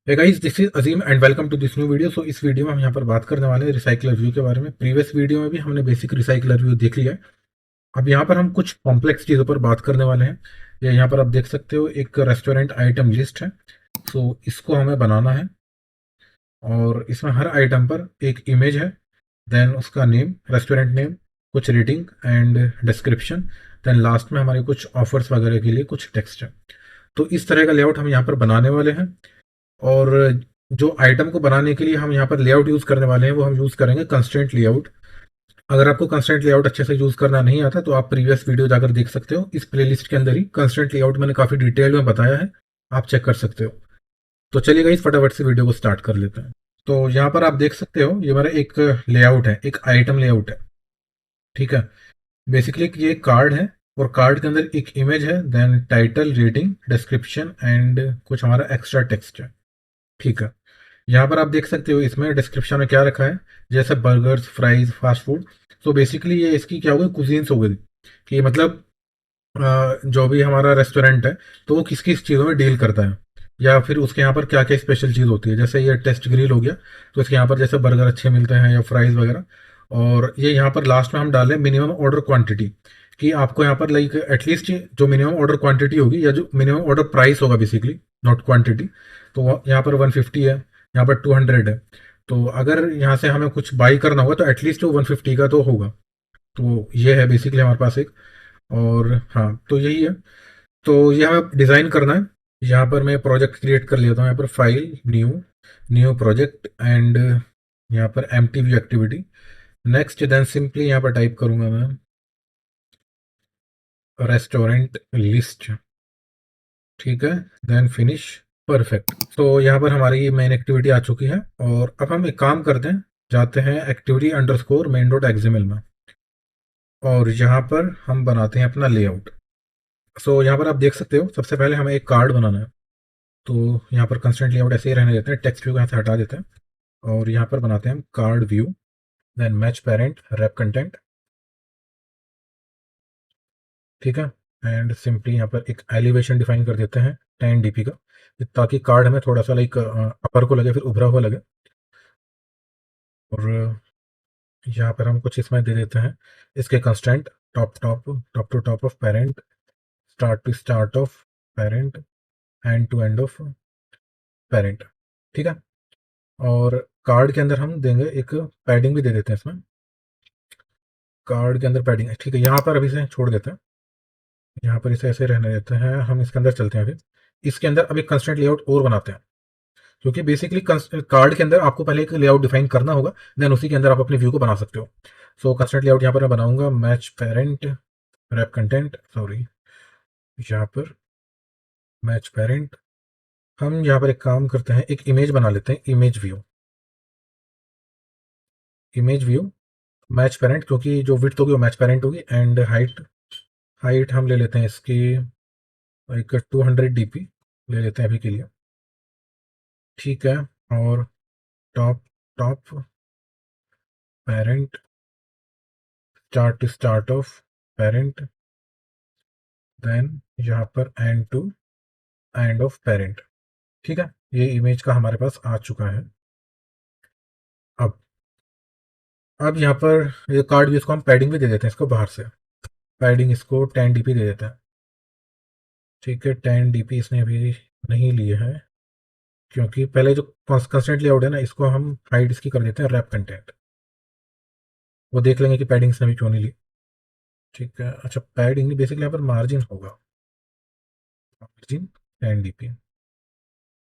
Hey guys, this is Azeem and welcome to this new video. सो इस video में हम यहाँ पर बात करने वाले हैं रिसाइकलर व्यू के बारे में। प्रीवियस वीडियो में भी हमने बेसिक रिसाइकलर व्यू देख लिया है। अब यहाँ पर हम कुछ कॉम्प्लेक्स चीज़ों पर बात करने वाले हैं। ये यहाँ पर आप देख सकते हो, एक रेस्टोरेंट आइटम लिस्ट है। सो इसको हमें बनाना है और इसमें हर आइटम पर एक इमेज है, देन उसका नेम, रेस्टोरेंट नेम, कुछ rating and description, then last में हमारे कुछ ऑफर्स वगैरह के लिए कुछ टेक्स्ट है। तो इस तरह का लेआउट हम यहाँ पर बनाने वाले हैं। और जो आइटम को बनाने के लिए हम यहाँ पर लेआउट यूज करने वाले हैं वो हम यूज करेंगे कंस्ट्रेंट लेआउट। अगर आपको कंस्ट्रेंट लेआउट अच्छे से यूज करना नहीं आता तो आप प्रीवियस वीडियो जाकर देख सकते हो। इस प्लेलिस्ट के अंदर ही कंस्ट्रेंट लेआउट मैंने काफी डिटेल में बताया है, आप चेक कर सकते हो। तो चलिए गाइस, फटाफट से वीडियो को स्टार्ट कर लेते हैं। तो यहाँ पर आप देख सकते हो, ये मेरा एक लेआउट है, एक आइटम लेआउट है। ठीक है। बेसिकली ये कार्ड है और कार्ड के अंदर एक इमेज है, then title, rating, description and कुछ हमारा एक्स्ट्रा टेक्स्ट है। ठीक है। यहाँ पर आप देख सकते हो इसमें डिस्क्रिप्शन में क्या रखा है, जैसे बर्गर्स, फ्राइज, फास्ट फूड। तो बेसिकली ये इसकी क्या हो गई, कुजीन्स हो गई कि मतलब जो भी हमारा रेस्टोरेंट है तो वो किस किस चीज़ों में डील करता है, या फिर उसके यहाँ पर क्या क्या स्पेशल चीज़ होती है। जैसे ये टेस्ट ग्रिल हो गया, तो इसके यहाँ पर जैसे बर्गर अच्छे मिलते हैं या फ्राइज वगैरह। और ये यहाँ पर लास्ट में हम डालें मिनिमम ऑर्डर क्वांटिटी, कि आपको यहाँ पर लाइक एटलीस्ट जो मिनिमम ऑर्डर क्वांटिटी होगी या जो मिनिमम ऑर्डर प्राइस होगा, बेसिकली नॉट क्वांटिटी। तो यहाँ पर 150 है, यहाँ पर 200 है। तो अगर यहाँ से हमें कुछ बाई करना होगा तो एटलीस्ट वो 150 का तो होगा। तो ये है बेसिकली हमारे पास एक। और हाँ, तो यही है। तो ये हमें डिज़ाइन करना है। यहाँ पर मैं प्रोजेक्ट क्रिएट कर लेता हूँ, यहाँ पर file, new, new project and यहाँ पर empty view activity. Next, then simply यहाँ पर टाइप करूँगा मैं रेस्टोरेंट लिस्ट। ठीक है, देन फिनिश। परफेक्ट। तो यहाँ पर हमारी ये मेन एक्टिविटी आ चुकी है। और अब हम एक काम करते हैं, जाते हैं activity underscore main dot XML में, और यहाँ पर हम बनाते हैं अपना लेआउट। सो यहाँ पर आप देख सकते हो, सबसे पहले हमें एक कार्ड बनाना है। तो यहाँ पर कंस्टेंट लेआउट ऐसे ही रहने देते हैं, टेक्स्ट व्यू को यहाँ से हटा देते हैं और यहाँ पर बनाते हैं हम card view, then match parent, wrap content. ठीक है। एंड सिंपली यहाँ पर एक एलिवेशन डिफाइन कर देते हैं 10 dp का, ताकि कार्ड हमें थोड़ा सा लाइक अपर को लगे, फिर उभरा हुआ लगे। और यहाँ पर हम कुछ इसमें दे देते हैं इसके constant, top top, top to top of parent, start to start of parent, end to end of parent. ठीक है। और कार्ड के अंदर हम देंगे एक पैडिंग भी दे देते हैं इसमें, कार्ड के अंदर पैडिंग है। ठीक है, यहाँ पर अभी से छोड़ देते हैं, यहाँ पर इसे ऐसे रहने देते हैं। हम इसके अंदर चलते हैं, फिर इसके अंदर अब एक कंस्टेंट लेआउट और बनाते हैं, क्योंकि बेसिकली कार्ड के अंदर आपको पहले एक लेआउट डिफाइन करना होगा, देन उसी के अंदर आप अपने व्यू को बना सकते हो। सो कंस्टेंट लेआउट यहाँ पर मैं बनाऊंगा match parent, wrap content, sorry, यहाँ पर मैच पेरेंट। हम यहाँ पर एक काम करते हैं, एक इमेज बना लेते हैं, image view, image view match parent, क्योंकि जो विड्थ होगी वो मैच पेरेंट होगी। एंड हाइट, हाइट हम ले लेते हैं इसकी एक 200 dp ले लेते हैं अभी के लिए। ठीक है। और top, top parent, start to start of parent, then यहाँ पर end to end of parent. ठीक है, ये इमेज का हमारे पास आ चुका है। अब अब यहाँ पर ये कार्ड भी, इसको हम पैडिंग भी दे देते हैं, इसको बाहर से पैडिंग इसको 10 dp दे देते हैं। ठीक है, 10 dp इसने अभी नहीं लिए है, क्योंकि पहले जो कंस्टेंट लेआउट है ना, इसको हम हाइड इसकी कर देते हैं रैप कंटेंट। वो देख लेंगे कि पैडिंग इसने अभी क्यों नहीं ली। ठीक है, अच्छा पैडिंग नहीं, बेसिकली यहाँ पर मार्जिन होगा, मार्जिन 10 dp।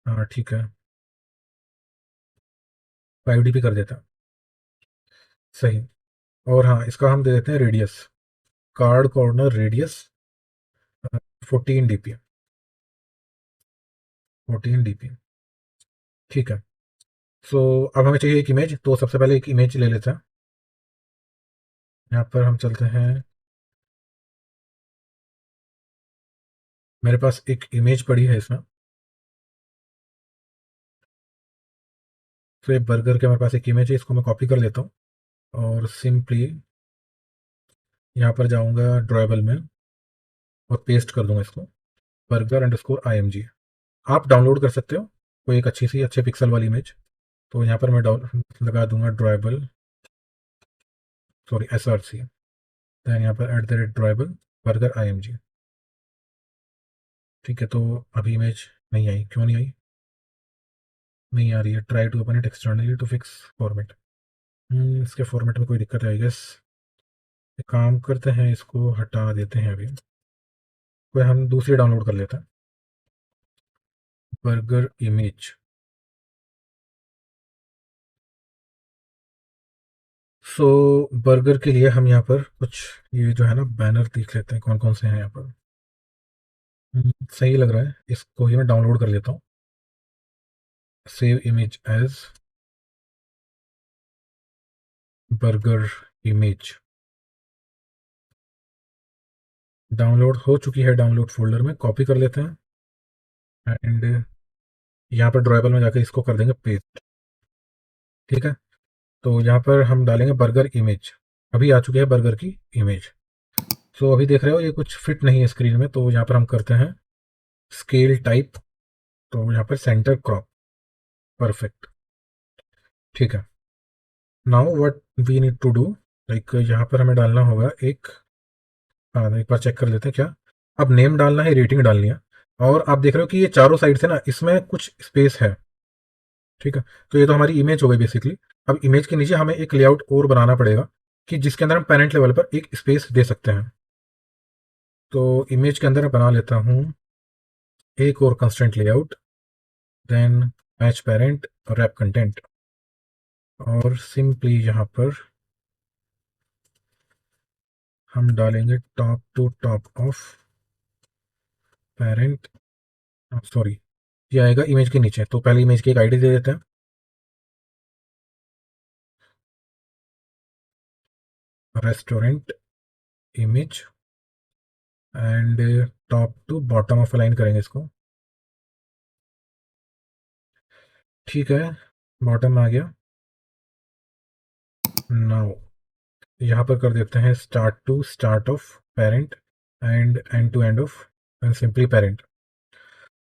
हाँ ठीक है, 5 dp कर देता है, सही। और हाँ, इसका हम दे देते हैं radius, card corner radius 14 dp, 14 dp। ठीक है। सो अब हमें चाहिए एक इमेज, तो सबसे पहले एक इमेज ले लेते हैं। यहाँ पर हम चलते हैं, मेरे पास एक इमेज पड़ी है इसमें। तो ये बर्गर के मेरे पास एक इमेज है, इसको मैं कॉपी कर लेता हूँ और सिंपली यहाँ पर जाऊँगा ड्राइबल में और पेस्ट कर दूंगा इसको, बर्गर अंडरस्कोर IMG। आप डाउनलोड कर सकते हो, कोई एक अच्छी सी अच्छे पिक्सल वाली इमेज। तो यहाँ पर मैं डाउन लगा दूंगा ड्राइबल, सॉरी SRC, दैन यहाँ पर @ड्राइबल बर्गर IMG। ठीक है, तो अभी इमेज नहीं आई, क्यों नहीं आई? नहीं आ रही है। Try to open it externally to fix format. इसके फॉर्मेट में कोई दिक्कत है आई गेस। एक काम करते हैं, इसको हटा देते हैं अभी, कोई हम दूसरी डाउनलोड कर लेते हैं, बर्गर इमेज। सो बर्गर के लिए हम यहाँ पर कुछ ये जो है ना बैनर देख लेते हैं कौन कौन से हैं यहाँ पर। सही लग रहा है, इसको ही मैं डाउनलोड कर लेता हूँ। Save image as burger image. Download हो चुकी है, डाउनलोड फोल्डर में कॉपी कर लेते हैं एंड यहाँ पर ड्राइबल में जाकर इसको कर देंगे पेस्ट। ठीक है, तो यहाँ पर हम डालेंगे बर्गर इमेज। अभी आ चुकी है बर्गर की इमेज। सो अभी देख रहे हो ये कुछ फिट नहीं है स्क्रीन में, तो यहाँ पर हम करते हैं स्केल टाइप, तो यहाँ पर सेंटर क्रॉप, परफेक्ट। ठीक है, now what we need to do, like यहाँ पर हमें डालना होगा एक, हाँ एक बार चेक कर लेते हैं क्या। अब नेम डालना है, रेटिंग डालनी है, और आप देख रहे हो कि ये चारों साइड से ना इसमें कुछ स्पेस है। ठीक है, तो ये तो हमारी इमेज हो गई बेसिकली। अब इमेज के नीचे हमें एक लेआउट और बनाना पड़ेगा कि जिसके अंदर हम पेरेंट लेवल पर एक स्पेस दे सकते हैं। तो इमेज के अंदर मैं बना लेता हूँ एक और constraint layout, then match parent wrap content, और सिंपली यहाँ पर हम डालेंगे top to top of parent, sorry ये आएगा इमेज के नीचे। तो पहले इमेज की एक आईडी दे देते हैं, restaurant image, and top to bottom of align करेंगे इसको। ठीक है, बॉटम आ गया। नाउ यहाँ पर कर देते हैं start to start of parent and end to end of simply parent.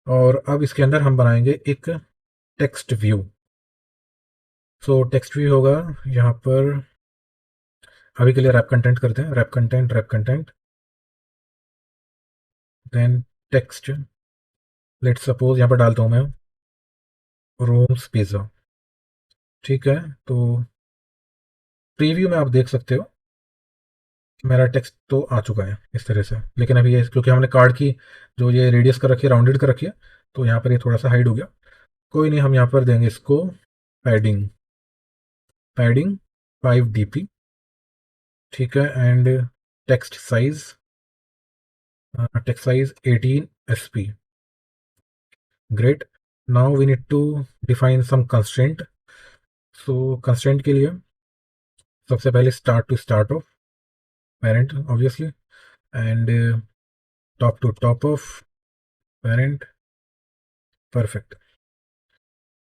और अब इसके अंदर हम बनाएंगे एक text view. So text view होगा यहाँ पर, अभी के लिए रैप कंटेंट करते हैं, wrap content, then text. Let's suppose यहाँ पर डालता हूँ मैं रोम्स पिज्ज़ा। ठीक है, तो प्रीव्यू में आप देख सकते हो मेरा टेक्स्ट तो आ चुका है इस तरह से, लेकिन अभी ये क्योंकि हमने कार्ड की जो ये रेडियस कर रखी है, राउंडेड कर रखी है, तो यहाँ पर ये थोड़ा सा हाइड हो गया। कोई नहीं, हम यहाँ पर देंगे इसको पैडिंग, पैडिंग 5 dp। ठीक है, and text size, text size 18 sp। Great, now we need to define some constraint. So constraint के लिए सबसे पहले start to start of parent obviously, and top to top of parent, perfect.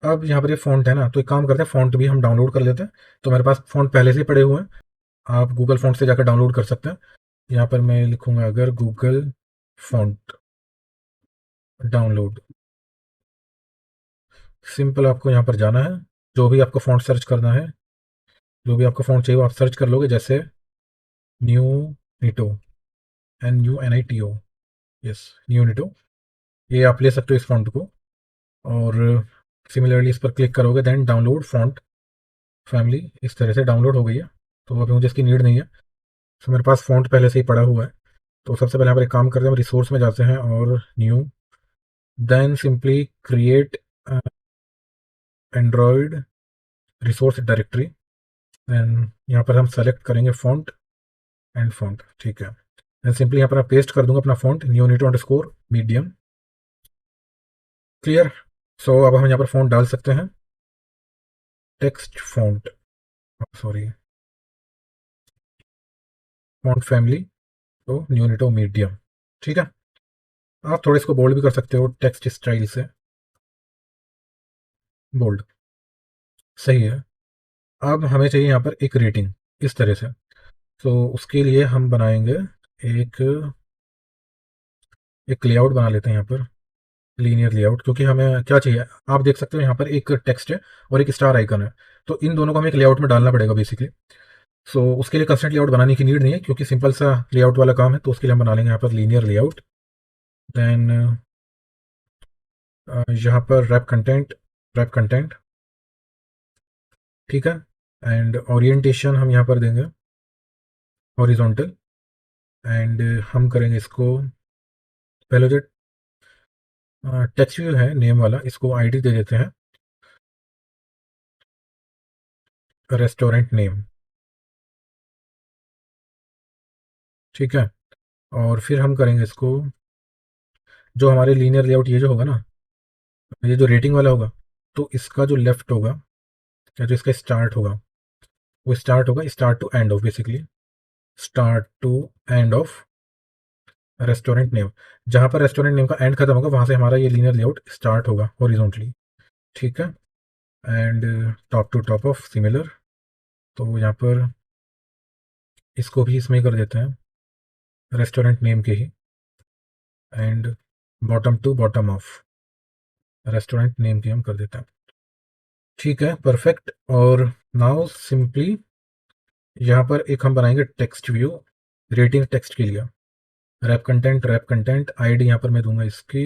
अब यहाँ पर ये फ़ॉन्ट है ना, तो एक काम करते हैं फ़ॉन्ट भी हम डाउनलोड कर लेते हैं। तो मेरे पास फ़ॉन्ट पहले से ही पड़े हुए हैं, आप गूगल फ़ॉन्ट से जाकर डाउनलोड कर सकते हैं। यहाँ पर मैं लिखूँगा अगर गूगल फ़ॉन्ट डाउनलोड, सिंपल आपको यहाँ पर जाना है, जो भी आपको फ़ॉन्ट सर्च करना है, जो भी आपको फ़ॉन्ट चाहिए वो आप सर्च कर लोगे, जैसे न्यू निटो, NUNITO, यस न्यू निटो, ये आप ले सकते हो इस फ़ॉन्ट को। और सिमिलरली इस पर क्लिक करोगे, देन डाउनलोड फ़ॉन्ट फैमिली, इस तरह से डाउनलोड हो गई है। तो अभी मुझे इसकी नीड नहीं है, तो मेरे पास फ़ॉन्ट पहले से ही पड़ा हुआ है। तो सबसे पहले यहाँ पर एक काम करते हैं, रिसोर्स में जाते हैं और new, then simply create Android resource directory, then यहाँ पर हम सेलेक्ट करेंगे फ़ॉन्ट एंड फ़ॉन्ट। ठीक है, देन सिंपली यहाँ पर मैं पेस्ट कर दूंगा अपना फ़ॉन्ट न्यूनिटो अंडरस्कोर मीडियम, क्लियर। सो अब हम यहाँ पर फ़ॉन्ट डाल सकते हैं, text font, sorry font family, तो न्यूनिटो मीडियम। ठीक है, आप थोड़ा इसको बोल्ड भी कर सकते हो टेक्स्ट स्टाइल से, बोल्ड सही है। अब हमें चाहिए यहाँ पर एक रेटिंग इस तरह से, तो उसके लिए हम बनाएंगे एक एक लेआउट बना लेते हैं यहाँ पर, लीनियर लेआउट, क्योंकि हमें क्या चाहिए, आप देख सकते हो यहाँ पर एक टेक्स्ट है और एक स्टार आइकन है, तो इन दोनों को हमें एक लेआउट में डालना पड़ेगा बेसिकली। सो उसके लिए कंस्ट्रक्ट लेआउट बनाने की नीड नहीं है, क्योंकि सिंपल सा लेआउट वाला काम है, तो उसके लिए हम बना लेंगे यहाँ पर लीनियर लेआउट। देन यहाँ पर रैप कंटेंट, ठीक है। एंड ओरिएंटेशन हम यहाँ पर देंगे हॉरिजॉन्टल। एंड हम करेंगे इसको, पहले जो टेक्स्ट व्यू है नेम वाला, इसको आईडी दे देते हैं रेस्टोरेंट नेम, ठीक है। और फिर हम करेंगे इसको, जो हमारे लीनियर लेआउट ये जो होगा ना, ये जो रेटिंग वाला होगा, तो इसका जो लेफ्ट होगा, या जो इसका स्टार्ट होगा, वो स्टार्ट होगा start to end of, basically start to end of restaurant name. जहां पर रेस्टोरेंट नेम का एंड खत्म होगा, वहां से हमारा ये लीनियर लेआउट स्टार्ट होगा हॉरिजॉन्टली, ठीक है। And top to top of similar, तो यहाँ पर इसको भी इसमें ही कर देते हैं रेस्टोरेंट नेम के ही। And bottom to bottom of restaurant name के हम कर देते हैं, ठीक है, परफेक्ट। और नाउ सिंपली यहाँ पर एक हम बनाएंगे टेक्स्ट व्यू रेटिंग टेक्स्ट के लिए। रैप कंटेंट आईडी यहाँ पर मैं दूंगा इसकी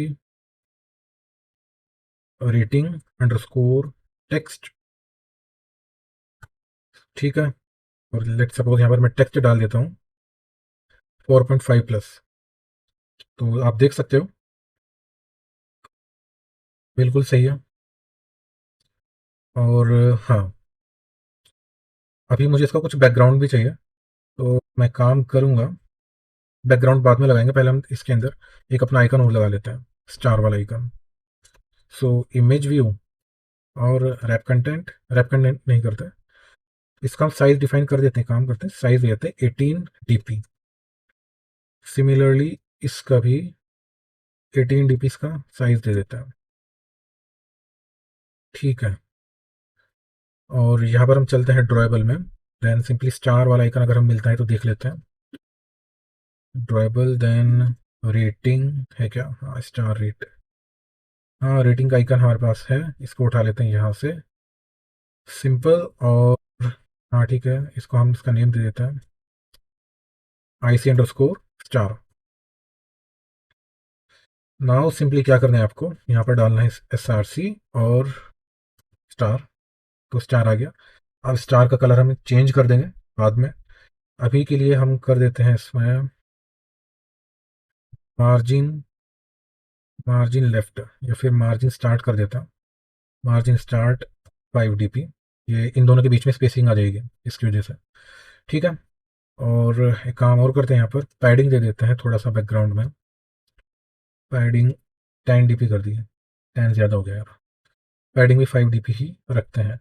रेटिंग अंडरस्कोर टेक्स्ट, ठीक है। और लेट सपोज यहाँ पर मैं टेक्स्ट डाल देता हूँ 4.5 प्लस, तो आप देख सकते हो बिल्कुल सही है। और हाँ, अभी मुझे इसका कुछ बैकग्राउंड भी चाहिए, तो मैं काम करूँगा, बैकग्राउंड बाद में लगाएंगे, पहले हम इसके अंदर एक अपना आइकन और लगा लेते हैं, स्टार वाला आइकन। सो इमेज व्यू और रैप कंटेंट नहीं करते, इसका हम साइज डिफाइन कर देते हैं, काम करते हैं साइज देते हैं 18 dp। सिमिलरली इसका भी 18 dp इसका साइज दे देता है, ठीक है। और यहाँ पर हम चलते हैं ड्रॉएबल में, देन सिंपली स्टार वाला आइकन अगर हम मिलता है तो देख लेते हैं ड्रॉएबल। देन रेटिंग है क्या, हाँ स्टार रेट, हाँ रेटिंग का आइकन हमारे पास है, इसको उठा लेते हैं यहाँ से, सिंपल। और हाँ ठीक है, इसको हम इसका नेम दे देते हैं IC_स्टार। नाउ सिंपली क्या करना है आपको, यहाँ पर डालना है SRC और स्टार, तो स्टार आ गया। अब स्टार का कलर हम चेंज कर देंगे बाद में, अभी के लिए हम कर देते हैं इसमें मार्जिन मार्जिन लेफ्ट, या फिर मार्जिन स्टार्ट कर देता हूँ, मार्जिन स्टार्ट 5 dp, ये इन दोनों के बीच में स्पेसिंग आ जाएगी इसकी वजह से, ठीक है। और एक काम और करते हैं, यहाँ पर पैडिंग दे देते हैं थोड़ा सा बैकग्राउंड में, पैडिंग 10 dp कर दी है, 10 ज़्यादा हो गया यार, पैडिंग भी 5 dp ही रखते हैं।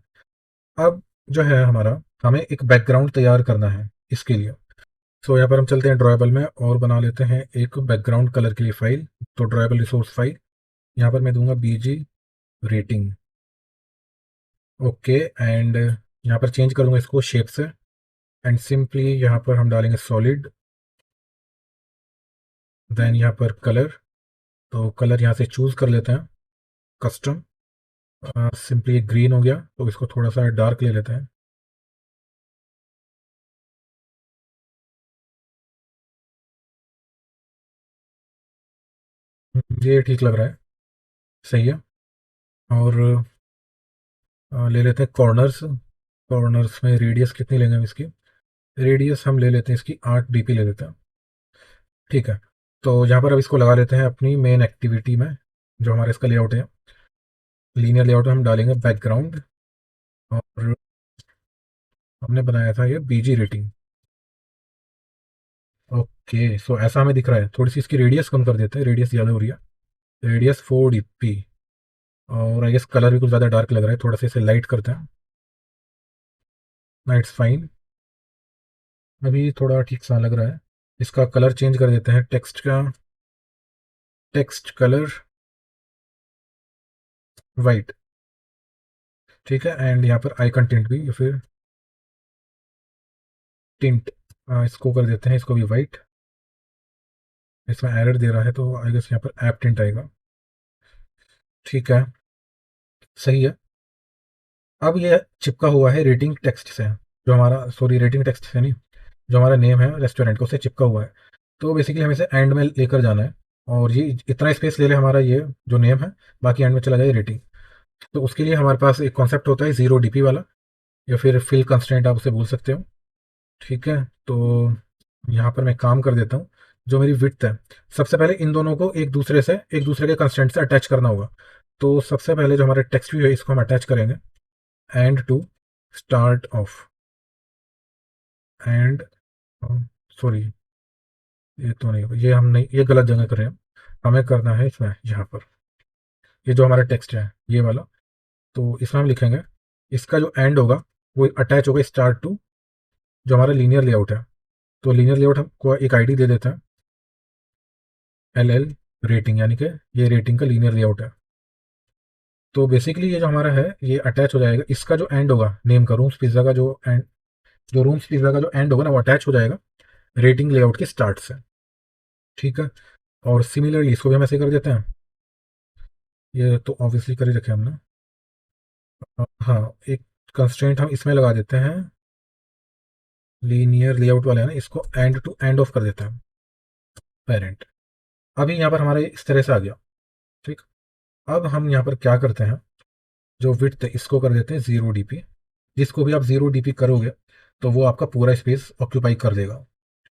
अब जो है हमारा, हमें एक बैकग्राउंड तैयार करना है इसके लिए। सो यहाँ पर हम चलते हैं ड्रॉएबल में और बना लेते हैं एक बैकग्राउंड कलर के लिए फाइल, तो ड्रॉएबल रिसोर्स फाइल, यहाँ पर मैं दूंगा BG रेटिंग, ओके। एंड यहाँ पर चेंज करूँगा इसको शेप से, एंड सिंपली यहाँ पर हम डालेंगे सॉलिड। देन यहाँ पर कलर, तो कलर यहाँ से चूज़ कर लेते हैं कस्टम, सिंपली ग्रीन हो गया, तो इसको थोड़ा सा डार्क ले लेते हैं, ये ठीक लग रहा है, सही है। और ले लेते हैं कॉर्नर्स, कॉर्नर्स में रेडियस कितनी लेंगे हम इसकी, रेडियस हम ले लेते हैं इसकी 8 dp ले लेते हैं, ठीक है। तो यहाँ पर अब इसको लगा लेते हैं अपनी मेन एक्टिविटी में, जो हमारा इसका लेआउट है, लीनियर लेआउट में हम डालेंगे बैकग्राउंड, और हमने बनाया था ये BG रेटिंग, ओके। सो ऐसा हमें दिख रहा है, थोड़ी सी इसकी रेडियस कम कर देते हैं, रेडियस ज़्यादा हो रही है, रेडियस 4 dp। और आई गेस कलर भी कुछ ज़्यादा डार्क लग रहा है, थोड़ा सा इसे लाइट करते हैं, इट्स फाइन, अभी थोड़ा ठीक सा लग रहा है। इसका कलर चेंज कर देते हैं टेक्स्ट का, टेक्स्ट कलर वाइट, ठीक है। एंड यहाँ पर आइकन टिंट भी, या फिर टिंट, इसको कर देते हैं इसको भी वाइट, इसमें एरर दे रहा है, तो आई गेस यहाँ पर ऐप टिंट आएगा, ठीक है, सही है। अब ये चिपका हुआ है रेटिंग टेक्स्ट से, जो हमारा, सॉरी रेटिंग टेक्स्ट से नहीं, जो हमारा नेम है रेस्टोरेंट का उससे चिपका हुआ है। तो बेसिकली हमें इसे एंड में लेकर जाना है, और ये इतना स्पेस ले ले हमारा ये जो नेम है, बाकी एंड में चला जाए रेटिंग। तो उसके लिए हमारे पास एक कॉन्सेप्ट होता है जीरो डीपी वाला, या फिर फिल कंस्ट्रेंट आप उसे बोल सकते हो। ठीक है, तो यहाँ पर मैं काम कर देता हूँ। जो मेरी विड्थ है, सबसे पहले इन दोनों को एक दूसरे के कंस्ट्रेंट से अटैच करना होगा। तो सबसे पहले जो हमारा टेक्स्ट व्यू है इसको हम अटैच करेंगे end to start of end, sorry ये तो नहीं, ये हम नहीं, ये गलत जगह कर रहे हैं। हमें करना है इसमें, यहाँ पर ये जो हमारा टेक्स्ट है ये वाला, तो इसमें हम लिखेंगे, इसका जो एंड होगा वो अटैच होगा स्टार्ट टू जो हमारा लीनियर लेआउट है। तो लीनियर लेआउट हमको एक आईडी दे देता है, एल एल रेटिंग, यानी कि ये रेटिंग का लीनियर लेआउट है। तो बेसिकली ये जो हमारा है ये अटैच हो जाएगा, इसका जो एंड होगा नेम का, रूम्स पिज्ज़ा का जो एंड, जो रूम्स पिज्ज़ा का जो एंड होगा ना वो अटैच हो जाएगा रेटिंग लेआउट के स्टार्ट से। ठीक है, और सिमिलरली इसको भी हम ऐसे कर देते हैं, ये तो ऑब्वियसली कर ही रखे हमने। हाँ, एक कंस्ट्रेंट हम इसमें लगा देते हैं, लीनियर लेआउट वाले हैं ना, इसको एंड टू एंड ऑफ कर देते हैं पेरेंट। अभी यहाँ पर हमारे इस तरह से आ गया। ठीक, अब हम यहाँ पर क्या करते हैं, जो विड्थ है इसको कर देते हैं जीरो डीपी। जिसको भी आप जीरो डीपी करोगे तो वो आपका पूरा स्पेस ऑक्यूपाई कर देगा।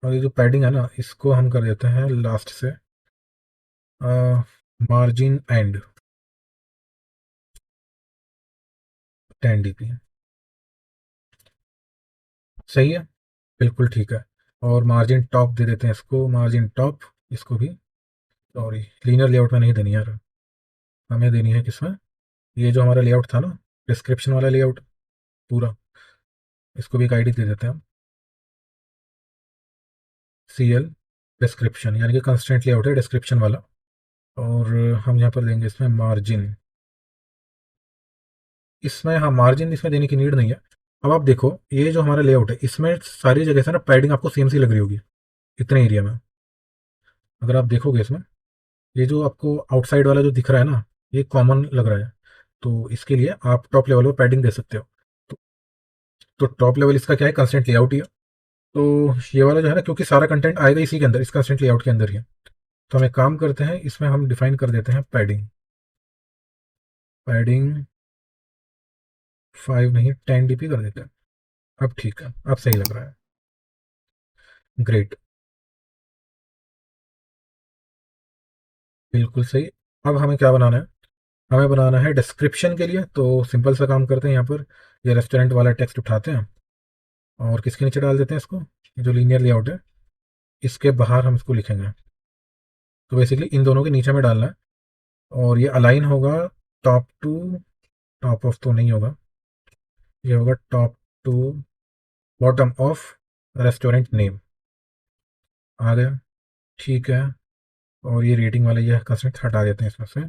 और ये जो पैडिंग है ना इसको हम कर देते हैं लास्ट से मार्जिन एंड 10 dp। सही है, बिल्कुल ठीक है। और मार्जिन टॉप दे देते हैं इसको, मार्जिन टॉप, इसको भी, सॉरी लीनियर लेआउट में नहीं देनी यार, हमें देनी है किसमें, ये जो हमारा लेआउट था ना, डिस्क्रिप्शन वाला लेआउट पूरा, इसको भी एक आईडी दे देते हैं हम, सी एल डिस्क्रिप्शन, यानी कि कंस्टेंट लेआउट है डिस्क्रिप्शन वाला। और हम यहाँ पर देंगे इसमें मार्जिन, इसमें हाँ मार्जिन इसमें देने की नीड नहीं है। अब आप देखो ये जो हमारा लेआउट है इसमें सारी जगह से ना पैडिंग आपको सेम सी लग रही होगी इतने एरिया में। अगर आप देखोगे इसमें, ये जो आपको आउटसाइड वाला जो दिख रहा है ना, ये कॉमन लग रहा है। तो इसके लिए आप टॉप लेवल पर पैडिंग दे सकते हो। तो, तो टॉप लेवल इसका क्या है, कंस्टेंट लेआउट ही है। तो ये वाला जो है ना, क्योंकि सारा कंटेंट आएगा इसी के अंदर, इस कंस्टेंट लेआउट के अंदर ही है। तो हम एक काम करते हैं, इसमें हम डिफाइन कर देते हैं पैडिंग, पैडिंग 5 नहीं 10 dp कर देते हैं। अब ठीक है, अब सही लग रहा है, ग्रेट, बिल्कुल सही। अब हमें क्या बनाना है, हमें बनाना है डिस्क्रिप्शन के लिए। तो सिंपल सा काम करते हैं, यहाँ पर ये रेस्टोरेंट वाला टेक्स्ट उठाते हैं और किसके नीचे डाल देते हैं इसको, ये जो लीनियर लेआउट है इसके बाहर हम इसको लिखेंगे। तो बेसिकली इन दोनों के नीचे में डालना है, और ये अलाइन होगा टॉप टू, टॉप ऑफ तो नहीं होगा, ये होगा top to bottom of restaurant name. आ गया, ठीक है। और ये रेटिंग वाला ये कंस्ट्रेंट हटा देते हैं इसमें से।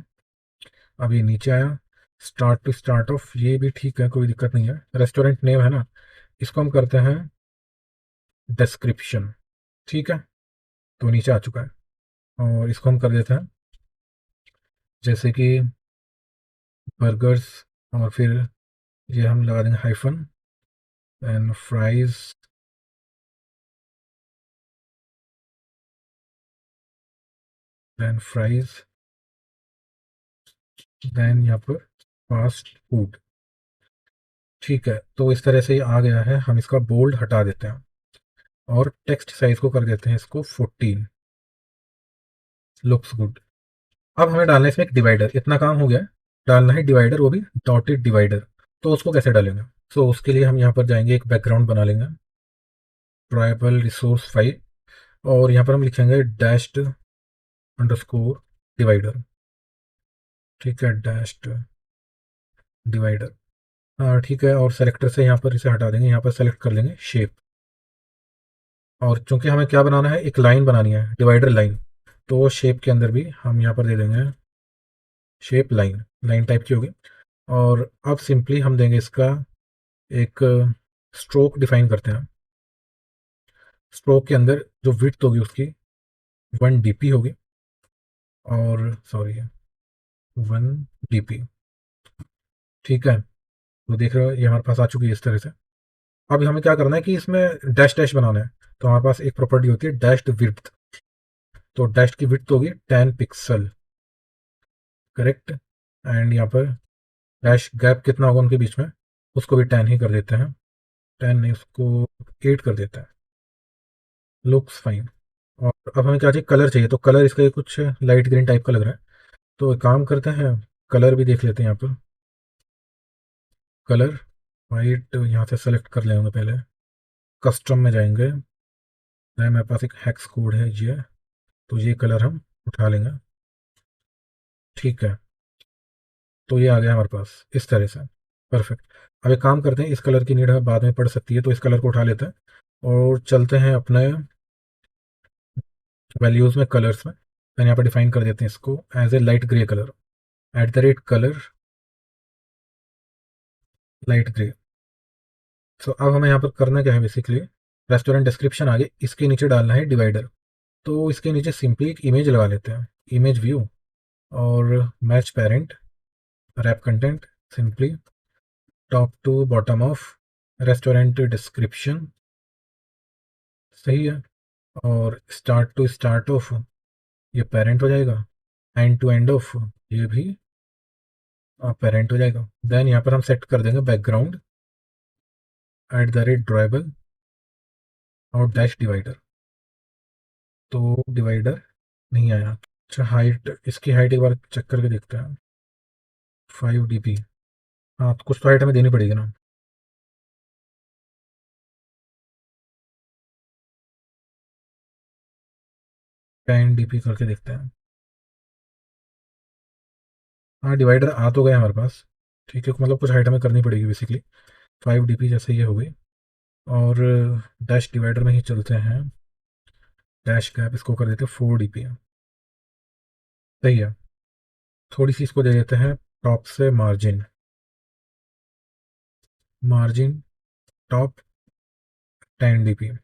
अब ये नीचे आया, स्टार्ट टू स्टार्ट ऑफ, ये भी ठीक है, कोई दिक्कत नहीं है। रेस्टोरेंट नेम है ना, इसको हम करते हैं डिस्क्रिप्शन। ठीक है, तो नीचे आ चुका है। और इसको हम कर देते हैं जैसे कि बर्गर्स, और फिर ये हम लगा देंगे hyphen and fries, then fries, then यहाँ पर फास्ट फूड। ठीक है, तो इस तरह से ये आ गया है। हम इसका बोल्ड हटा देते हैं और टेक्स्ट साइज को कर देते हैं इसको 14, लुक्स गुड। अब हमें डालना है इसमें एक डिवाइडर, इतना काम हो गया है। डालना है डिवाइडर, वो भी डॉटेड डिवाइडर। तो उसको कैसे डालेंगे, तो उसके लिए हम यहाँ पर जाएंगे, एक बैकग्राउंड बना लेंगे, ट्राइबल रिसोर्स फाइल, और यहाँ पर हम लिखेंगे डैश्ड अंडरस्कोर डिवाइडर। ठीक है, डैश्ड डिवाइडर, हाँ ठीक है। और सेलेक्टर से यहाँ पर इसे हटा देंगे, यहाँ पर सेलेक्ट कर लेंगे शेप। और चूंकि हमें क्या बनाना है, एक लाइन बनानी है, डिवाइडर लाइन, तो शेप के अंदर भी हम यहाँ पर दे देंगे शेप लाइन, लाइन टाइप की होगी। और अब सिंपली हम देंगे इसका एक स्ट्रोक डिफाइन करते हैं। स्ट्रोक के अंदर जो विड्थ होगी उसकी 1 dp होगी, और सॉरी 1 DP। ठीक है, तो देख रहे हो ये हमारे पास आ चुकी है इस तरह से। अब हमें क्या करना है कि इसमें डैश डैश बनाना है। तो हमारे पास एक प्रॉपर्टी होती है डैश्ड विड्थ। तो डैश की विड्थ होगी 10 पिक्सल। करेक्ट। एंड यहाँ पर डैश गैप कितना होगा उनके बीच में, उसको भी 10 ही कर देते हैं। 10 नहीं, उसको 8 कर देते हैं। Looks fine. और अब हमें क्या चाहिए, कलर चाहिए। तो कलर इसका कुछ लाइट ग्रीन टाइप का लग रहा है। तो एक काम करते हैं, कलर भी देख लेते हैं यहाँ पर। कलर वाइट यहाँ से सेलेक्ट कर लेंगे पहले। कस्टम में जाएंगे। मेरे पास एक हैक्स कोड है ये। तो ये कलर हम उठा लेंगे। ठीक है, तो ये आ गया हमारे पास इस तरह से। परफेक्ट। अब एक काम करते हैं, इस कलर की नीड हमें बाद में पड़ सकती है, तो इस कलर को उठा लेते हैं और चलते हैं अपने वैल्यूज़ में, कलर्स में। मैंने यहाँ पर डिफाइन कर देते हैं इसको as a light grey colour. @Colour light grey. So अब हमें यहाँ पर करना क्या है, बेसिकली रेस्टोरेंट डिस्क्रिप्शन आगे इसके नीचे डालना है डिवाइडर। तो इसके नीचे सिंपली एक इमेज लगा लेते हैं, इमेज व्यू। और match parent wrap content simply top to bottom of restaurant description. सही है। और स्टार्ट टू स्टार्ट ऑफ ये पेरेंट हो जाएगा। एंड टू एंड ऑफ ये भी पेरेंट हो जाएगा। देन यहाँ पर हम सेट कर देंगे बैकग्राउंड @ड्राइबल और डैश डिवाइडर। तो डिवाइडर नहीं आया। अच्छा, हाइट, इसकी हाइट एक बार चेक करके देखते हैं। 5 DP। हाँ, तो कुछ तो हाइट हमें देनी पड़ेगी ना। 10 DP करके देखते हैं। हाँ, डिवाइडर आ तो गया हमारे पास। ठीक है, मतलब कुछ हाइट हमें करनी पड़ेगी बेसिकली। 5 DP जैसे ये हो गई। और डैश डिवाइडर में ही चलते हैं। डैश गैप इसको कर देते हैं 4 DP। सही है। थोड़ी सी इसको दे देते हैं टॉप से मार्जिन। Margin top 10 DP।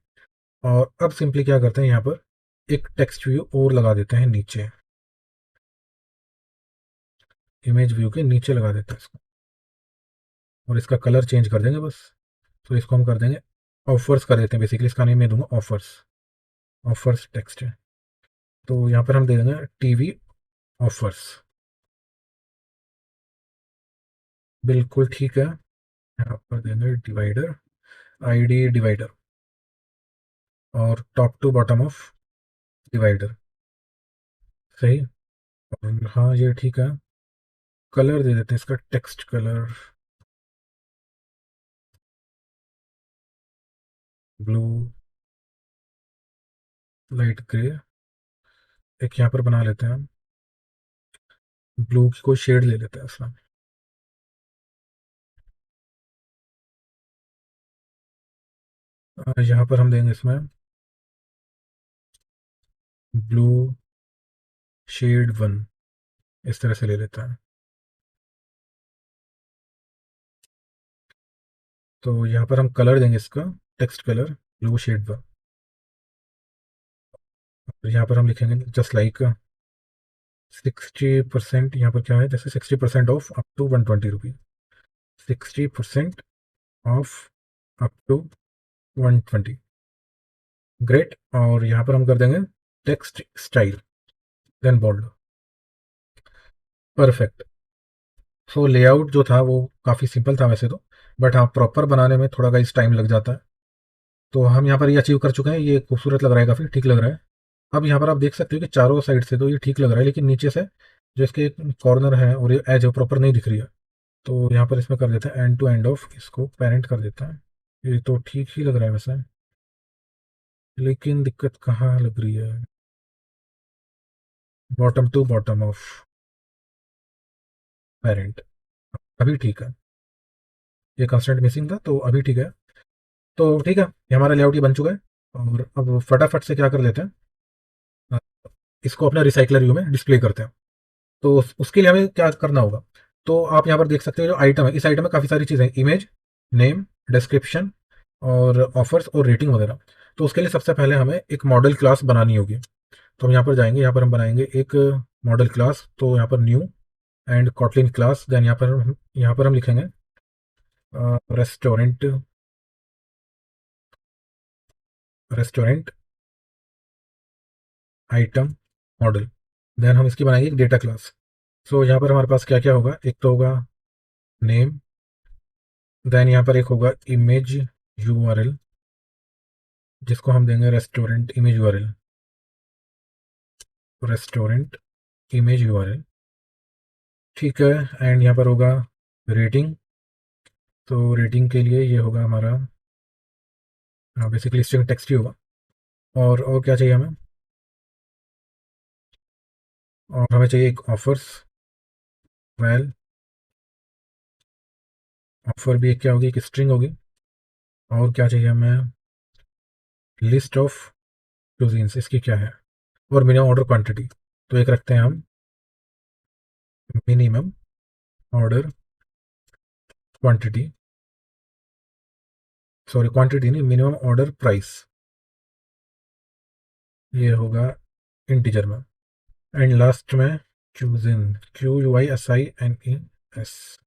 और अब सिंपली क्या करते हैं, यहाँ पर एक टेक्स्ट व्यू और लगा देते हैं नीचे। इमेज व्यू के नीचे लगा देते हैं इसको। और इसका कलर चेंज कर देंगे बस। तो इसको हम कर देंगे ऑफर्स कर देते हैं, बेसिकली इसका नेम मैं दूंगा ऑफर्स। ऑफर्स टेक्स्ट है। तो यहाँ पर हम दे देंगे टीवी ऑफर्स। बिल्कुल ठीक है। यहाँ पर देंगे डिवाइडर, ID डिवाइडर और top to bottom of divider. सही। और हाँ, ये ठीक है। कलर दे देते हैं इसका text colour blue light grey. एक यहाँ पर बना लेते हैं हम, ब्लू की कोई शेड ले लेते हैं इसमें। यहाँ पर हम देंगे इसमें ब्लू शेड 1। इस तरह से ले लेते हैं। तो यहाँ पर हम कलर देंगे इसका टेक्स्ट कलर ब्लू शेड 1। और यहाँ पर हम लिखेंगे जस्ट लाइक 60%। यहाँ पर क्या है, जैसे 60% off up to 120 rupees. 60% off up to 120। Great. और यहाँ पर हम कर देंगे text style then bold. Perfect. So layout जो था वो काफ़ी सिंपल था वैसे तो, बट हाँ, प्रॉपर बनाने में थोड़ा गाइस टाइम लग जाता है। तो हम यहाँ पर ये अचीव कर चुके हैं, ये खूबसूरत लग रहा है, काफ़ी ठीक लग रहा है। अब यहाँ पर आप देख सकते हो कि चारों साइड से तो ये ठीक लग रहा है, लेकिन नीचे से जो इसके कॉर्नर है और ये एज है प्रॉपर नहीं दिख रही है। तो यहाँ पर इसमें कर देते हैं एंड टू एंड ऑफ, इसको पेरेंट कर देते हैं। ये तो ठीक ही लग रहा है वैसे, लेकिन दिक्कत कहाँ लग रही है, bottom to bottom of parent. अभी ठीक है। ये कंस्टेंट मिसिंग था, तो अभी ठीक है। तो ठीक है, ये हमारा लेआउट ये बन चुका है। और अब फटाफट से क्या कर लेते हैं, अ, इसको अपना रिसाइकलर व्यू में डिस्प्ले करते हैं। तो उसके लिए हमें क्या करना होगा, तो आप यहाँ पर देख सकते हो जो आइटम है, इस आइटम में काफ़ी सारी चीज़ें, इमेज, नेम, डिस्क्रिप्शन और ऑफर्स और रेटिंग वगैरह। तो उसके लिए सबसे पहले हमें एक मॉडल क्लास बनानी होगी। तो हम यहाँ पर जाएंगे, यहाँ पर हम बनाएंगे एक मॉडल क्लास। तो यहाँ पर new and Kotlin class. Then यहाँ पर हम लिखेंगे रेस्टोरेंट रेस्टोरेंट आइटम मॉडल। देन हम इसकी बनाएंगे एक डेटा क्लास। सो यहाँ पर हमारे पास क्या क्या होगा, एक तो होगा नेम, देन यहाँ पर एक होगा इमेज यूआरएल जिसको हम देंगे रेस्टोरेंट इमेज यूआरएल। ठीक है। एंड यहाँ पर होगा रेटिंग, तो रेटिंग के लिए ये होगा हमारा बेसिकली स्ट्रिंग टेक्स्ट ही होगा। और क्या चाहिए हमें, और हमें चाहिए एक ऑफर्स वैल। ऑफर भी एक क्या होगी, एक स्ट्रिंग होगी। और क्या चाहिए हमें, लिस्ट ऑफ क्यूजीन्स, इसकी क्या है, और मिनिमम ऑर्डर क्वांटिटी। तो एक रखते हैं हम minimum order quantity, sorry quantity नहीं, मिनिमम ऑर्डर प्राइस, ये होगा इंटीजर में। एंड लास्ट में cuisine, QUISINES,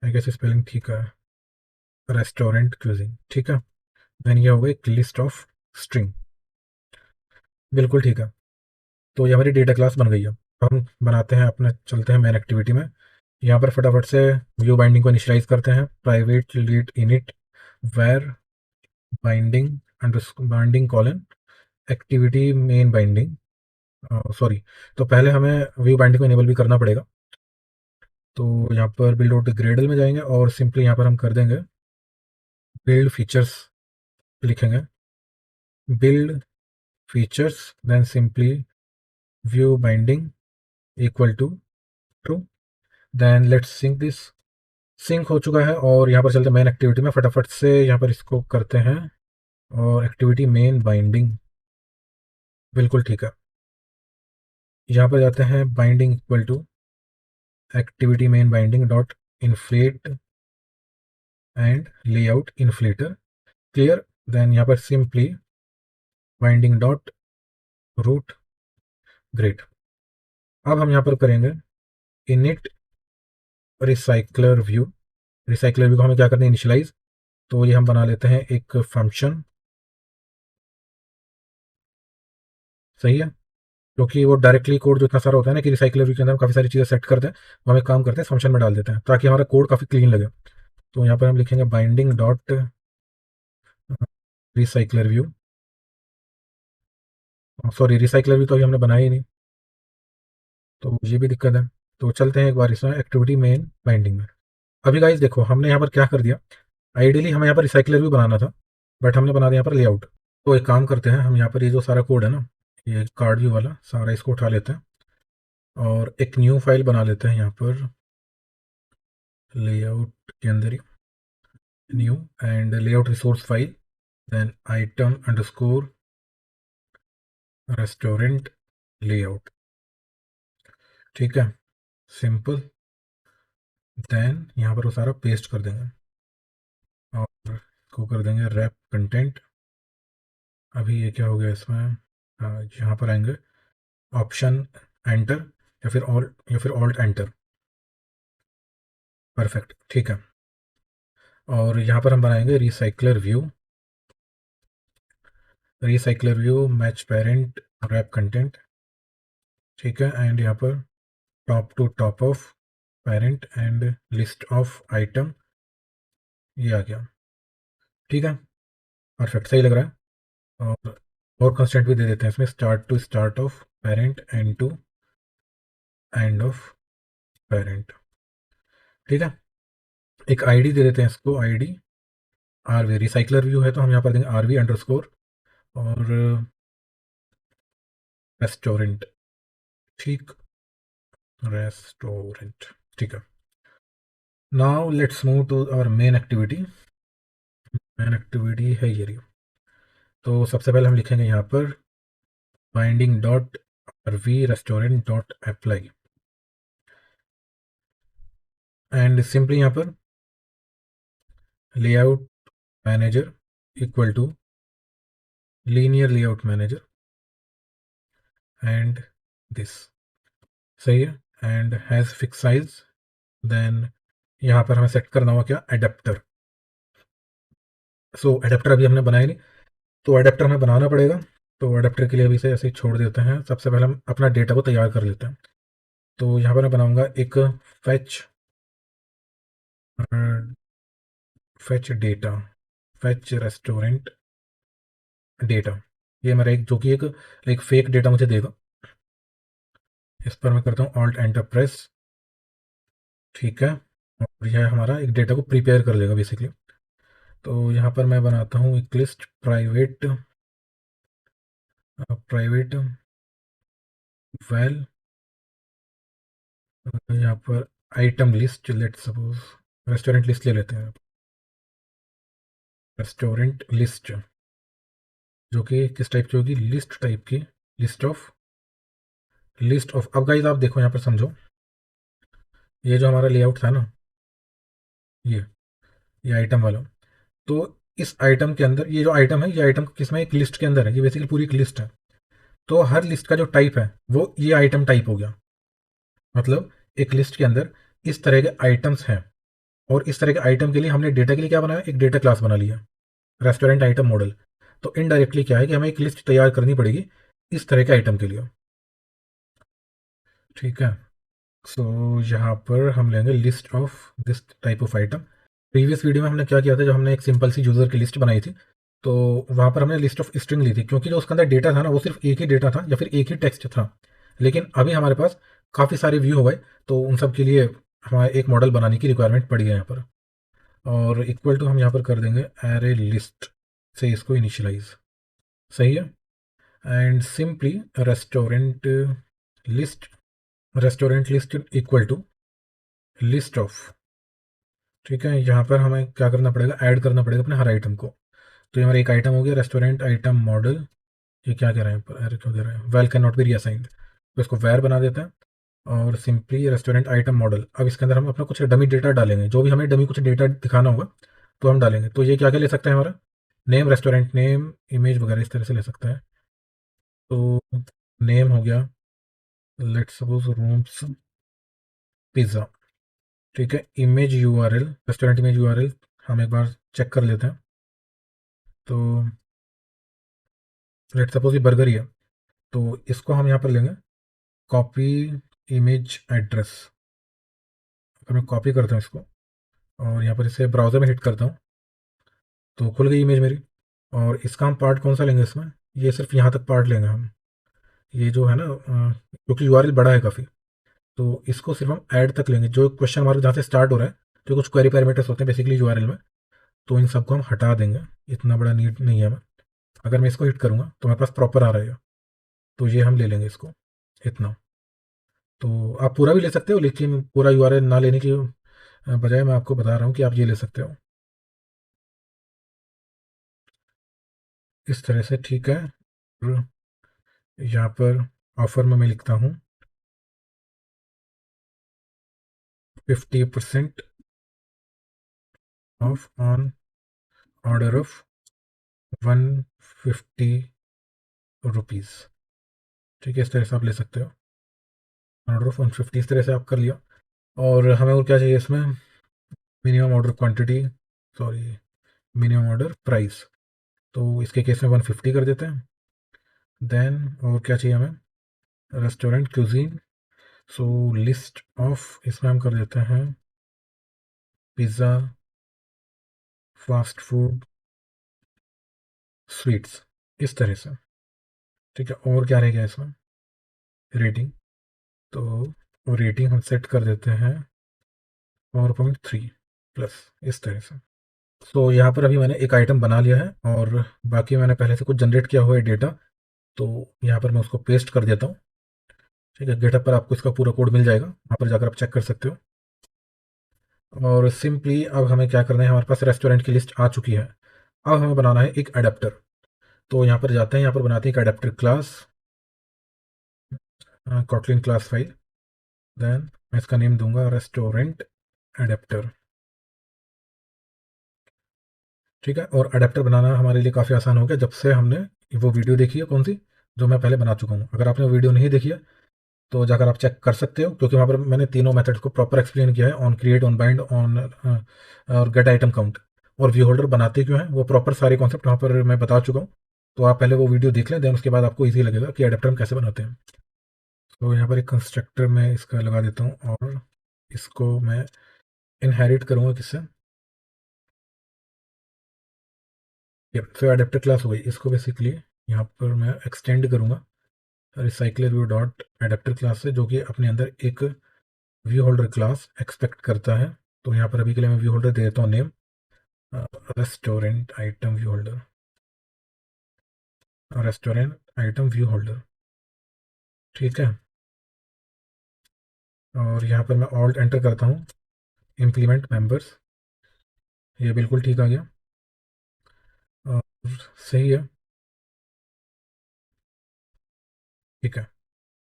I guess spelling ठीक है, रेस्टोरेंट क्यूजिन। ठीक है। देन ये होगा एक लिस्ट ऑफ स्ट्रिंग। बिल्कुल ठीक है। तो ये हमारी डेटा क्लास बन गई है। अब हम बनाते हैं अपने, चलते हैं मेन एक्टिविटी में। यहाँ पर फटाफट से व्यू बाइंडिंग को इनिशियलाइज करते हैं। Private lateinit var binding binding colon activity main binding, sorry. तो पहले हमें व्यू बाइंडिंग को इनेबल भी करना पड़ेगा। तो यहाँ पर बिल्ड आउट ग्रेडल में जाएंगे और सिंपली यहाँ पर हम कर देंगे बिल्ड फीचर्स, लिखेंगे build features, then simply view binding equal to true. Then let's sync this. Sync हो चुका है और यहाँ पर चलते हैं मेन एक्टिविटी में। फटाफट से यहाँ पर इसको करते हैं और एक्टिविटी मेन बाइंडिंग, बिल्कुल ठीक है। यहाँ पर जाते हैं binding equal to activity main binding dot inflate and layout inflater clear. Then यहाँ पर simply binding dot root grade. अब हम यहाँ पर करेंगे इनिट रिसाइकलर व्यू को हमें क्या करना है, इनिशियलाइज। तो ये हम बना लेते हैं एक फंक्शन, सही है, क्योंकि वो डायरेक्टली कोड जो इतना सारा होता है ना कि रिसाइकलर व्यू के अंदर हम काफ़ी सारी चीज़ें सेट करते हैं, वो हमें काम करते हैं फंक्शन में डाल देते हैं ताकि हमारा कोड काफ़ी क्लीन लगे। तो यहाँ पर हम लिखेंगे binding dot recycler view, sorry recycler view तो अभी हमने बनाया ही नहीं, तो ये भी दिक्कत है। तो चलते हैं एक बार इसमें एक्टिविटी मेन बाइंडिंग में। अभी गाइस देखो हमने यहाँ पर क्या कर दिया, आइडियली हमें यहाँ पर रिसाइकलर व्यू बनाना था, बट हमने बना दिया यहाँ पर लेआउट। तो एक काम करते हैं, हम यहाँ पर ये जो सारा कोड है ना, ये कार्ड व्यू वाला सारा इसको उठा लेते हैं और एक न्यू फाइल बना लेते हैं यहाँ पर लेआउट के अंदर ही, new and layout resource file, then item underscore restaurant layout. ठीक है, सिंपल। देन यहाँ पर वो सारा पेस्ट कर देंगे और इसको कर देंगे रैप कंटेंट। अभी ये क्या हो गया इसमें, यहाँ पर आएंगे ऑप्शन एंटर या फिर ऑल्ट एंटर, परफेक्ट ठीक है। और यहाँ पर हम बनाएंगे recycler view match parent wrap content. ठीक है। एंड यहाँ पर top to top of parent and list of item, ये आ गया। ठीक है, परफेक्ट, सही लग रहा है। और कंस्टेंट भी दे देते हैं इसमें, start to start of parent, end to end of parent. ठीक है, एक आईडी दे देते हैं इसको, आईडी आरवी, रिसाइकलर व्यू है तो हम यहाँ पर देंगे आरवी अंडरस्कोर और रेस्टोरेंट। ठीक, रेस्टोरेंट ठीक है। Now let's move to our main activity. Main activity है ये रही। तो सबसे पहले हम लिखेंगे यहाँ पर binding dot RV restaurant dot apply and simply यहाँ पर layout manager equal to linear layout manager and this, सही है। And has fix size then यहाँ पर हमें सेट करना होगा क्या, एडेप्टर। सो एडेप्टर अभी हमने बनाया नहीं, तो एडेप्टर हमें बनाना पड़ेगा। तो एडेप्टर के लिए अभी इसे ऐसे ही छोड़ देते हैं। सबसे पहले हम अपना डेटा को तैयार कर लेते हैं। तो यहाँ पर मैं बनाऊंगा एक fetch fetch data, fetch restaurant data. ये मेरा एक जो कि एक फेक डेटा मुझे देगा। इस पर मैं करता हूँ ऑल्ट एंटर प्रेस, ठीक है। और यह हमारा एक डेटा को प्रिपेयर कर लेगा बेसिकली। तो यहाँ पर मैं बनाता हूँ एक लिस्ट, प्राइवेट प्राइवेट वैल, यहाँ पर item list, let suppose restaurant list ले लेते हैं। रेस्टोरेंट लिस्ट जो कि किस टाइप की होगी, लिस्ट टाइप की, लिस्ट ऑफ। अब गाइस आप देखो यहाँ पर समझो, ये जो हमारा लेआउट था ना, ये ये आइटम वाला, तो इस आइटम के अंदर ये जो आइटम है, ये आइटम किस में, एक लिस्ट के अंदर है। ये बेसिकली पूरी एक लिस्ट है। तो हर लिस्ट का जो टाइप है वो ये आइटम टाइप हो गया। मतलब एक लिस्ट के अंदर इस तरह के आइटम्स हैं, और इस तरह के आइटम के लिए हमने डेटा के लिए क्या बनाया, एक डेटा क्लास बना लिया, रेस्टोरेंट आइटम मॉडल। तो इनडायरेक्टली क्या है कि हमें एक लिस्ट तैयार करनी पड़ेगी इस तरह के आइटम के लिए, ठीक है। सो यहाँ पर हम लेंगे list of this type of item. Previous video में हमने क्या किया था, जब हमने एक सिंपल सी यूज़र की लिस्ट बनाई थी, तो वहाँ पर हमने लिस्ट ऑफ स्ट्रिंग ली थी, क्योंकि जो उसके अंदर डेटा था ना वो सिर्फ एक ही डेटा था या फिर एक ही टेक्स्ट था। लेकिन अभी हमारे पास काफ़ी सारे व्यू हो गए, तो उन सब के लिए हमारे एक मॉडल बनाने की रिक्वायरमेंट पड़ी है यहाँ पर। और इक्वल टू हम यहाँ पर कर देंगे एरे लिस्ट से इसको इनिशियलाइज, सही है। And simply restaurant list, restaurant list equal to list of, ठीक है। यहाँ पर हमें क्या करना पड़ेगा, ऐड करना पड़ेगा अपने हर आइटम को। तो ये हमारा एक आइटम हो गया, रेस्टोरेंट आइटम मॉडल। ये क्या कह रहे हैं, अरे क्यों दे रहे हैं, वेल कैन नॉट बी रीअसाइंड, तो इसको वेर बना देते हैं। और सिंपली रेस्टोरेंट आइटम मॉडल, अब इसके अंदर हम अपना कुछ डमी डेटा डालेंगे, जो भी हमें डमी कुछ डेटा दिखाना होगा तो हम डालेंगे। तो ये क्या क्या ले सकते हैं, हमारा नेम, रेस्टोरेंट नेम, इमेज वगैरह इस तरह से ले सकते हैं। तो नेम हो गया, लेट्स सपोज रूम्स पिज़्ज़ा, ठीक है। Image URL, restaurant image URL हम एक बार चेक कर लेते हैं। तो लेट सपोज ये बर्गर ही है, तो इसको हम यहाँ पर लेंगे कॉपी इमेज एड्रेस। अगर मैं कॉपी करता हूँ इसको और यहाँ पर इसे ब्राउज़र में हिट करता हूँ, तो खुल गई इमेज मेरी। और इसका हम पार्ट कौन सा लेंगे इसमें, ये सिर्फ यहाँ तक पार्ट लेंगे हम। ये जो है ना, क्योंकि यूआरएल बड़ा है काफ़ी, तो इसको सिर्फ हम ऐड तक लेंगे। जो क्वेश्चन मार्क जहाँ से स्टार्ट हो रहा है, जो कुछ क्वेरी पैरामीटर्स होते हैं बेसिकली यूआरएल में, तो इन सबको हम हटा देंगे। इतना बड़ा नीड नहीं है हमें। अगर मैं इसको हिट करूँगा तो हमारे पास प्रॉपर आ रहेगा। तो ये हम ले लेंगे इसको, इतना। तो आप पूरा भी ले सकते हो, लेकिन पूरा यूआरएल ना लेने की बजाय मैं आपको बता रहा हूँ कि आप ये ले सकते हो इस तरह से, ठीक है। और यहाँ पर ऑफर में मैं लिखता हूँ 50% of on order of 150 rupees, ठीक है। इस तरह से आप ले सकते हो, ऑर्डर ऑफ 150, इस तरह से आप कर लिया। और हमें और क्या चाहिए इसमें, minimum order quantity, sorry minimum order price. तो इसके केस में 150 कर देते हैं। देन और क्या चाहिए हमें, restaurant cuisine. So list of, इसमें हम कर देते हैं पिज़्ज़ा, फास्ट फूड, स्वीट्स, इस तरह से, ठीक है। और क्या रहेगा इसमें, रेटिंग। तो रेटिंग हम सेट कर देते हैं 4.3 प्लस, इस तरह से। तो यहाँ पर अभी मैंने एक आइटम बना लिया है, और बाकी मैंने पहले से कुछ जनरेट किया हुआ है डेटा। तो यहाँ पर मैं उसको पेस्ट कर देता हूँ, ठीक है। गेटअप पर आपको इसका पूरा कोड मिल जाएगा, वहाँ पर जाकर आप चेक कर सकते हो। और सिंपली अब हमें क्या करना है, हमारे पास रेस्टोरेंट की लिस्ट आ चुकी है। अब हमें बनाना है एक अडेप्टर। तो यहाँ पर जाते हैं, यहाँ पर बनाते हैं एक adapter class, Kotlin class file. Then मैं इसका नेम दूंगा रेस्टोरेंट अडेप्टर, ठीक है। और अडेप्टर बनाना हमारे लिए काफ़ी आसान हो गया जब से हमने वो वीडियो देखी है, कौन सी, जो मैं पहले बना चुका हूँ। अगर आपने वो वीडियो नहीं देखी है तो जाकर आप चेक कर सकते हो, क्योंकि वहाँ पर मैंने तीनों मेथड्स को प्रॉपर एक्सप्लेन किया है, on create, on bind, on और गेट आइटम काउंट, और व्यू होल्डर बनाते क्यों हैं, वो प्रॉपर सारे कॉन्सेप्ट वहाँ पर मैं बता चुका हूँ। तो आप पहले वो वीडियो देख लें, देन उसके बाद आपको ईजी लगेगा कि एडेप्टर हम कैसे बनाते हैं। तो यहाँ पर एक कंस्ट्रक्टर मैं इसका लगा देता हूँ, और इसको मैं इनहेरिट करूँगा किससे, तो एडेप्टर क्लास हो गई। इसको बेसिकली यहाँ पर मैं एक्सटेंड करूँगा recycler view dot adapter class से, जो कि अपने अंदर एक व्यू होल्डर क्लास एक्सपेक्ट करता है। तो यहाँ पर अभी के लिए मैं व्यू होल्डर दे देता हूँ name restaurant item view holder, restaurant item view holder, ठीक है। और यहाँ पर मैं ऑल्ट एंटर करता हूँ, इम्प्लीमेंट मेंबर्स, ये बिल्कुल ठीक आ गया और सही है, ठीक है।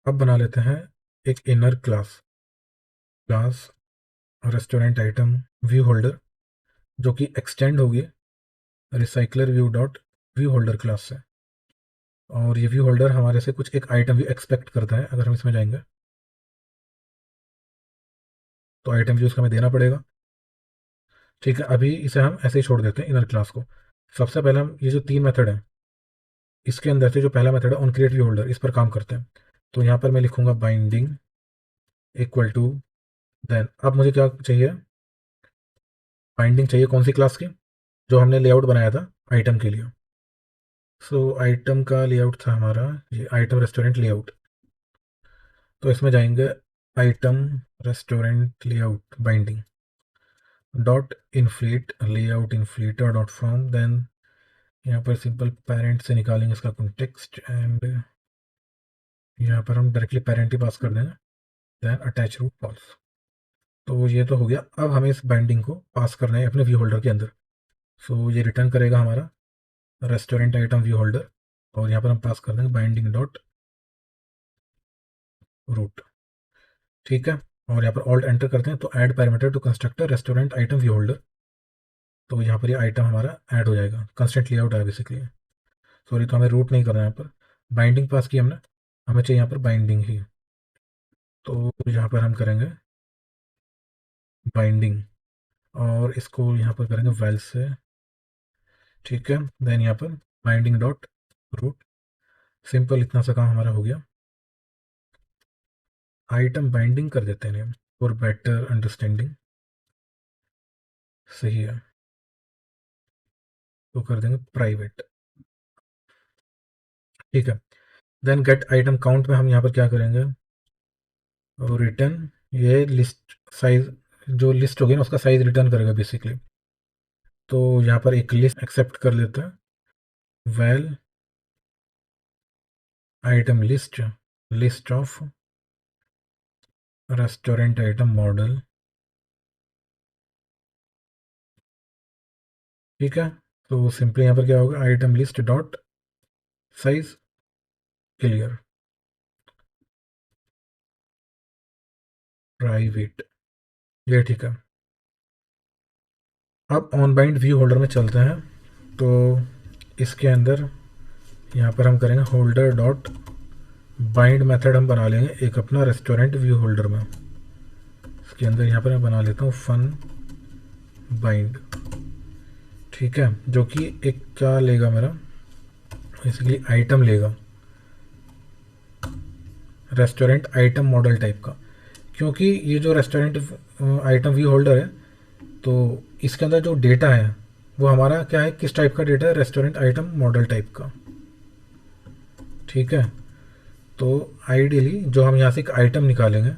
अब बना लेते हैं एक inner class, class restaurant item view holder, जो कि एक्सटेंड होगी recycler view dot view holder class से। और ये व्यू होल्डर हमारे से कुछ एक आइटम व्यू एक्सपेक्ट करता है। अगर हम इसमें जाएंगे तो आइटम व्यू उसका हमें देना पड़ेगा, ठीक है। अभी इसे हम ऐसे ही छोड़ देते हैं इनर क्लास को। सबसे पहले हम ये जो तीन मेथड है, इसके अंदर से जो पहला मेथड है ऑन क्रिएट व्यू होल्डर, इस पर काम करते हैं। तो यहाँ पर मैं लिखूंगा बाइंडिंग इक्वल टू, देन अब मुझे क्या चाहिए, बाइंडिंग चाहिए कौन सी क्लास की, जो हमने लेआउट बनाया था आइटम के लिए। सो आइटम का लेआउट था हमारा ये आइटम रेस्टोरेंट लेआउट। तो इसमें जाएंगे item restaurant layout binding dot inflate layout inflater dot from, then यहाँ पर सिंपल पेरेंट से निकालेंगे इसका कॉन्टेक्स्ट, एंड यहाँ पर हम डायरेक्टली पेरेंट ही पास कर देंगे, देन अटैच रूट फॉल्स। तो ये तो हो गया। अब हमें इस बाइंडिंग को पास करना है अपने व्यू होल्डर के अंदर। सो ये रिटर्न करेगा हमारा रेस्टोरेंट आइटम व्यू होल्डर, और यहाँ पर हम पास कर देंगे बाइंडिंग डॉट रूट, ठीक है। और यहाँ पर ऑल्ट एंटर करते हैं, तो add parameter to constructor restaurant item view holder. तो यहाँ पर ये आइटम हमारा ऐड हो जाएगा, कंस्टेंट लेआउट है बेसिकली, सॉरी। तो हमें रूट नहीं करना है, यहाँ पर बाइंडिंग पास की हमने, हमें चाहिए यहाँ पर बाइंडिंग ही। तो यहाँ पर हम करेंगे बाइंडिंग, और इसको यहाँ पर करेंगे वेल से, ठीक है। देन यहाँ पर बाइंडिंग डॉट रूट, सिंपल इतना सा काम हमारा हो गया। आइटम बाइंडिंग कर देते हैं फॉर बेटर अंडरस्टैंडिंग, सही है। तो कर देंगे प्राइवेट, ठीक है। देन गेट आइटम काउंट में हम यहाँ पर क्या करेंगे, और रिटर्न ये लिस्ट साइज, जो लिस्ट होगी ना उसका साइज रिटर्न करेगा बेसिकली। तो यहाँ पर एक लिस्ट एक्सेप्ट कर लेते हैं, well item list, list of restaurant item model, ठीक है। तो सिंपली यहाँ पर क्या होगा, item list dot size clear private, ये ठीक है। अब ऑन बाइंड व्यू होल्डर में चलते हैं। तो इसके अंदर यहाँ पर हम करेंगे होल्डर डॉट बाइंड मेथड हम बना लेंगे एक अपना रेस्टोरेंट व्यू होल्डर में। इसके अंदर यहाँ पर मैं बना लेता हूँ फन बाइंड, ठीक है, जो कि एक क्या लेगा मेरा, बेसिकली आइटम लेगा, रेस्टोरेंट आइटम मॉडल टाइप का। क्योंकि ये जो रेस्टोरेंट आइटम व्यू होल्डर है, तो इसके अंदर जो डेटा है वो हमारा क्या है, किस टाइप का डेटा है, रेस्टोरेंट आइटम मॉडल टाइप का, ठीक है। तो आइडियली जो हम यहाँ से एक आइटम निकालेंगे,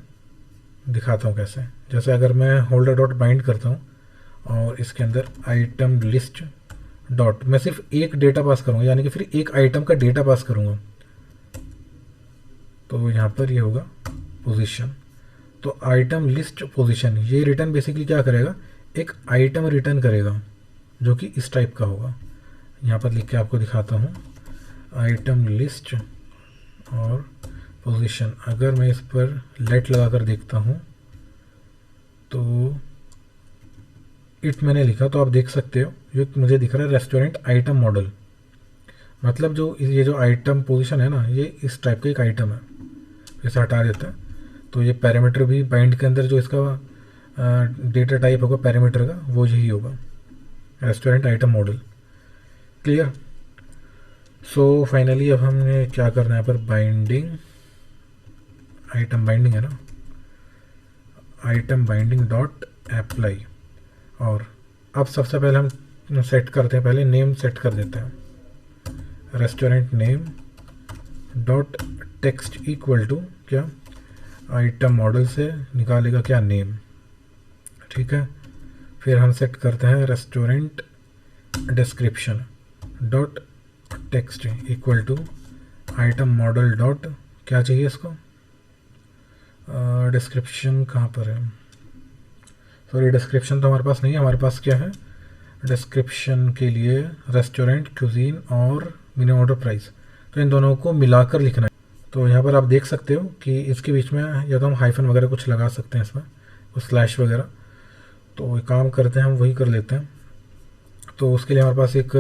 दिखाता हूँ कैसे। जैसे अगर मैं होल्डर डॉट बाइंड करता हूँ और इसके अंदर आइटम लिस्ट डॉट, मैं सिर्फ एक डेटा पास करूँगा, यानी कि फिर एक आइटम का डेटा पास करूँगा। तो यहाँ पर ये होगा पोजीशन, तो आइटम लिस्ट पोजीशन, ये रिटर्न बेसिकली क्या करेगा, एक आइटम रिटर्न करेगा जो कि इस टाइप का होगा। यहाँ पर लिख के आपको दिखाता हूँ, आइटम लिस्ट और पोजीशन। अगर मैं इस पर लेट लगा कर देखता हूँ तो इट मैंने लिखा, तो आप देख सकते हो ये मुझे दिख रहा है रेस्टोरेंट आइटम मॉडल, मतलब जो ये जो आइटम पोजीशन है ना, ये इस टाइप का एक आइटम है। इसे हटा देते हैं। तो ये पैरामीटर भी बाइंड के अंदर जो इसका डेटा टाइप होगा पैरामीटर का वो यही होगा, restaurant item model. Clear. So finally अब हमने क्या करना है, पर बाइंडिंग आइटम बाइंडिंग है ना, आइटम बाइंडिंग डॉट अप्लाई। और अब सबसे पहले हम सेट करते हैं, पहले नेम सेट कर देते हैं, restaurant name dot text equal to क्या, आइटम मॉडल से निकालेगा क्या, नेम। ठीक है। फिर हम सेट करते हैं restaurant description dot text equal to item model dot क्या चाहिए इसको, डिस्क्रिप्शन कहाँ पर है, सॉरी डिस्क्रिप्शन तो हमारे पास नहीं है, हमारे पास क्या है, डिस्क्रिप्शन के लिए रेस्टोरेंट क्यूजीन और मिनिमम ऑर्डर प्राइस, तो इन दोनों को मिलाकर लिखना है। तो यहाँ पर आप देख सकते हो कि इसके बीच में या तो हम हाइफन वगैरह कुछ लगा सकते हैं इसमें, कुछ स्लैश वगैरह, तो एक काम करते हैं हम वही कर लेते हैं। तो उसके लिए हमारे पास एक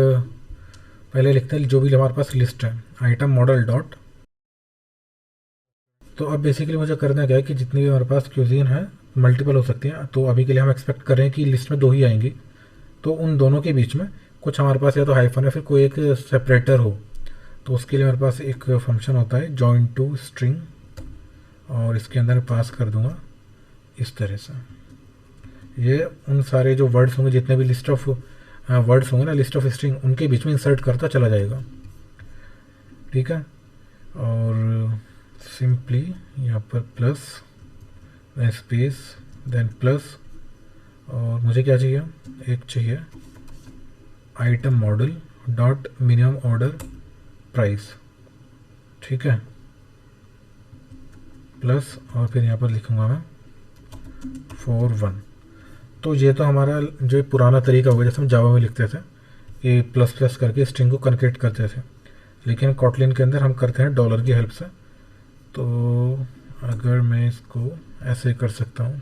पहले लिखते हैं जो भी हमारे पास लिस्ट है, आइटम मॉडल डॉट। तो अब बेसिकली मुझे करना क्या है कि जितनी भी हमारे पास क्यूजीन है मल्टीपल हो सकती हैं, तो अभी के लिए हम एक्सपेक्ट कर रहे हैं कि लिस्ट में 2 ही आएंगी, तो उन दोनों के बीच में कुछ हमारे पास या तो हाइफन या फिर कोई एक सेपरेटर हो। तो उसके लिए हमारे पास एक फंक्शन होता है जॉइन टू स्ट्रिंग, और इसके अंदर पास कर दूंगा इस तरह से, ये उन सारे जो वर्ड्स होंगे, जितने भी लिस्ट ऑफ वर्ड्स होंगे ना, लिस्ट ऑफ स्ट्रिंग, उनके बीच में इंसर्ट करता चला जाएगा। ठीक है। और सिंपली यहाँ पर plus then space then plus, और मुझे क्या चाहिए, एक चाहिए item model dot minimum order price. ठीक है, प्लस, और फिर यहाँ पर लिखूँगा मैं 4 1। तो ये तो हमारा जो पुराना तरीका होगा जैसे हम जावा में लिखते थे कि प्लस प्लस करके स्ट्रिंग को कनकेट करते थे, लेकिन कॉटलिन के अंदर हम करते हैं डॉलर की हेल्प से। तो अगर मैं इसको ऐसे कर सकता हूँ,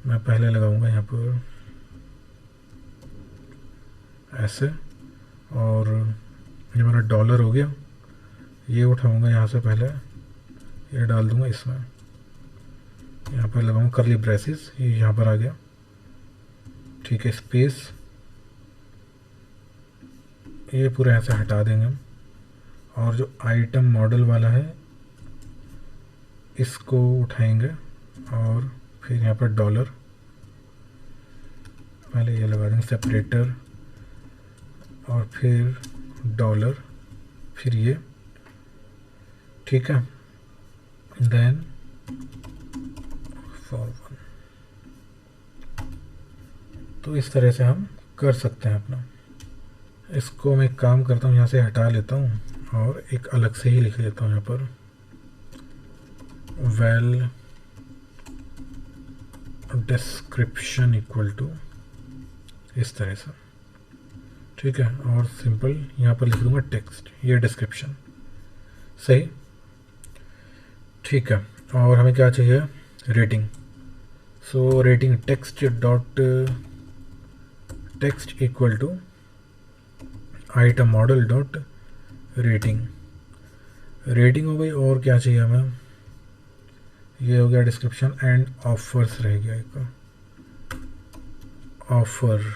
मैं पहले लगाऊंगा यहाँ पर ऐसे, और ये मेरा डॉलर हो गया, ये उठाऊंगा यहाँ से, पहले ये डाल दूंगा इसमें, यहाँ पर लगाऊंगा करली ब्रेसेस, ये यहाँ पर आ गया। ठीक है, स्पेस, ये पूरा यहाँ से हटा देंगे हम, और जो आइटम मॉडल वाला है इसको उठाएंगे, और फिर यहाँ पर डॉलर, पहले ये लगा देंगे सेपरेटर, और फिर डॉलर, फिर ये। ठीक है, देन फॉर 1। तो इस तरह से हम कर सकते हैं अपना। इसको मैं एक काम करता हूँ, यहाँ से हटा लेता हूँ और एक अलग से ही लिख लेता हूँ यहाँ पर, वेल डिस्क्रिप्शन इक्वल टू, इस तरह से। ठीक है, और सिंपल यहाँ पर लिख दूंगा टेक्स्ट, ये डिस्क्रिप्शन। सही। ठीक है, और हमें क्या चाहिए, rating. So rating text dot text equal to item model dot rating. Rating हो गई, और क्या चाहिए हमें, ये हो गया डिस्क्रिप्शन, एंड ऑफर्स रह गया एक, offer,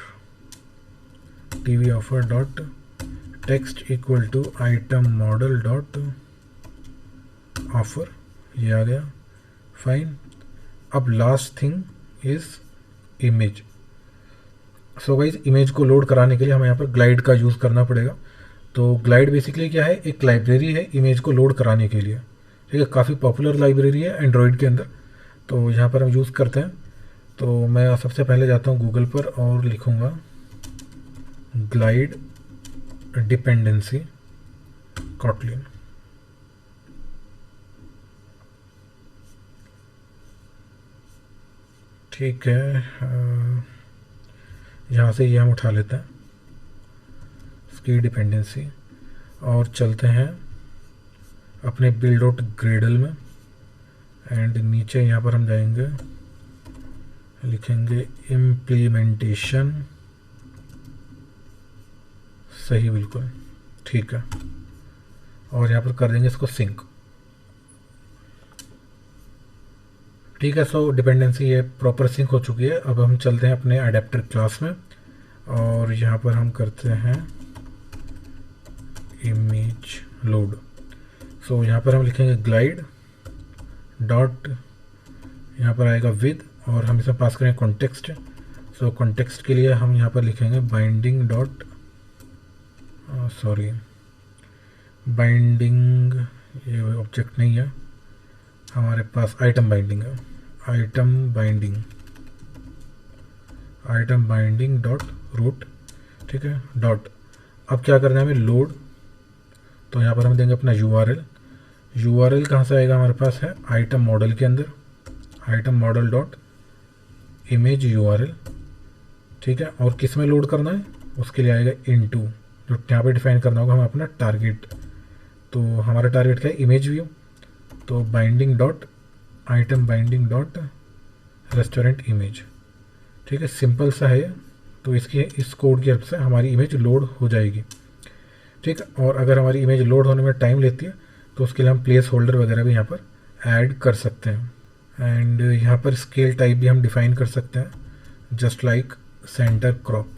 TV offer dot text equal to item model dot offer, ये आ गया। फाइन। अब last thing is image. So guys, image को लोड कराने के लिए हमें यहाँ पर ग्लाइड का यूज़ करना पड़ेगा। तो ग्लाइड बेसिकली क्या है, एक लाइब्रेरी है इमेज को लोड कराने के लिए। ठीक है, काफ़ी पॉपुलर लाइब्रेरी है एंड्रॉयड के अंदर, तो यहाँ पर हम यूज़ करते हैं। तो मैं सबसे पहले जाता हूँ गूगल पर और लिखूँगा ग्लाइड डिपेंडेंसी कॉटलिन। ठीक है, यहाँ से ये हम उठा लेते हैं इसकी डिपेंडेंसी, और चलते हैं अपने बिल्ड डॉट ग्रेडल में, एंड नीचे यहाँ पर हम जाएंगे, लिखेंगे इम्प्लीमेंटेशन। सही, बिल्कुल ठीक है, और यहाँ पर कर देंगे इसको सिंक। ठीक है, सो डिपेंडेंसी ये प्रॉपर सिंक हो चुकी है। अब हम चलते हैं अपने अडेप्टर क्लास में और यहाँ पर हम करते हैं इमेज लोड। सो यहाँ पर हम लिखेंगे ग्लाइड डॉट, यहाँ पर आएगा विद और हम इसमें पास करेंगे कॉन्टेक्स्ट। सो कॉन्टेक्स्ट के लिए हम यहाँ पर लिखेंगे बाइंडिंग डॉट बाइंडिंग, ये ऑब्जेक्ट नहीं है हमारे पास, आइटम बाइंडिंग है, आइटम बाइंडिंग डॉट रूट। ठीक है, डॉट। अब क्या करना है हमें, लोड। तो यहाँ पर हम देंगे अपना यूआरएल कहाँ से आएगा, हमारे पास है आइटम मॉडल के अंदर, item model dot image URL. ठीक है, और किस में लोड करना है, उसके लिए आएगा इनटू, जो यहाँ पे डिफाइन करना होगा हम अपना टारगेट। तो हमारा टारगेट क्या है, इमेज व्यू। तो binding dot item binding dot restaurant image. ठीक है, सिंपल सा है। तो इस कोड की हेल्प से हमारी इमेज लोड हो जाएगी। ठीक है, और अगर हमारी इमेज लोड होने में टाइम लेती है तो उसके लिए हम प्लेस होल्डर वगैरह भी यहाँ पर ऐड कर सकते हैं। एंड यहाँ पर स्केल टाइप भी हम डिफाइन कर सकते हैं, just like centre crop.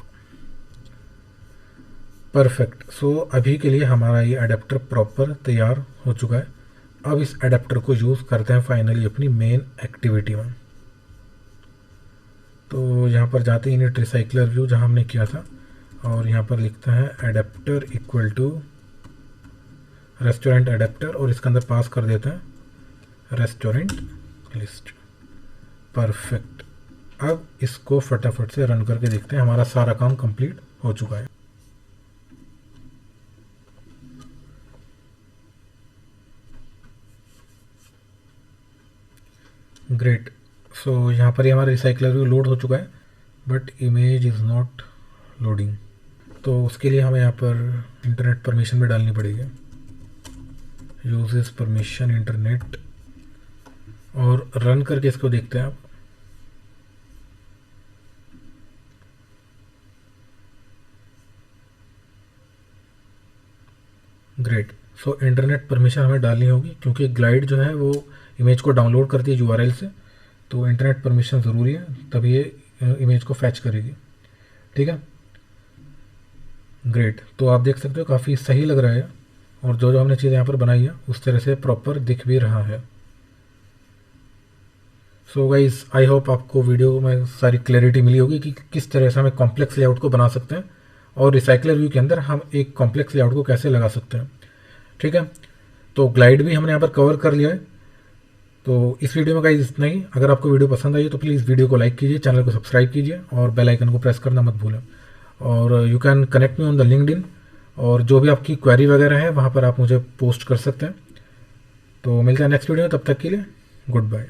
Perfect. So अभी के लिए हमारा ये अडेप्टर प्रॉपर तैयार हो चुका है। अब इस अडेप्टर को यूज़ करते हैं फाइनली अपनी मेन एक्टिविटी में। तो यहाँ पर जाते हैं इनिट रिसाइकलर व्यू जहाँ हमने किया था, और यहाँ पर लिखता है adapter equal to restaurant adapter, और इसके अंदर पास कर देते हैं रेस्टोरेंट लिस्ट। परफेक्ट। अब इसको फटाफट से रन करके देखते हैं, हमारा सारा काम कंप्लीट हो चुका है। ग्रेट। सो यहाँ पर ही हमारा रिसाइकलर व्यू लोड हो चुका है, but image is not loading. तो उसके लिए हमें यहाँ पर इंटरनेट परमिशन भी डालनी पड़ेगी, यूजेस परमिशन इंटरनेट, और रन करके इसको देखते हैं आप। ग्रेट। सो इंटरनेट परमिशन हमें डालनी होगी क्योंकि ग्लाइड जो है वो इमेज को डाउनलोड करती है यूआरएल से, तो इंटरनेट परमिशन ज़रूरी है, तभी ये इमेज को फैच करेगी। ठीक है, ग्रेट। तो आप देख सकते हो काफ़ी सही लग रहा है, और जो जो हमने चीज़ यहाँ पर बनाई है उस तरह से प्रॉपर दिख भी रहा है। सो गाइस, आई होप आपको वीडियो में सारी क्लैरिटी मिली होगी कि किस तरह से हम एक कॉम्प्लेक्स लेआउट को बना सकते हैं और रिसाइकलर व्यू के अंदर हम एक कॉम्प्लेक्स लेआउट को कैसे लगा सकते हैं। ठीक है, तो ग्लाइड भी हमने यहाँ पर कवर कर लिया है। तो इस वीडियो में गाइस इतना ही। अगर आपको वीडियो पसंद आई तो प्लीज़ वीडियो को लाइक कीजिए, चैनल को सब्सक्राइब कीजिए और बेल आइकन को प्रेस करना मत भूलें। और you can connect me on the LinkedIn, और जो भी आपकी क्वेरी वगैरह है वहाँ पर आप मुझे पोस्ट कर सकते हैं। तो मिलते हैं नेक्स्ट वीडियो में, तब तक के लिए गुड बाय।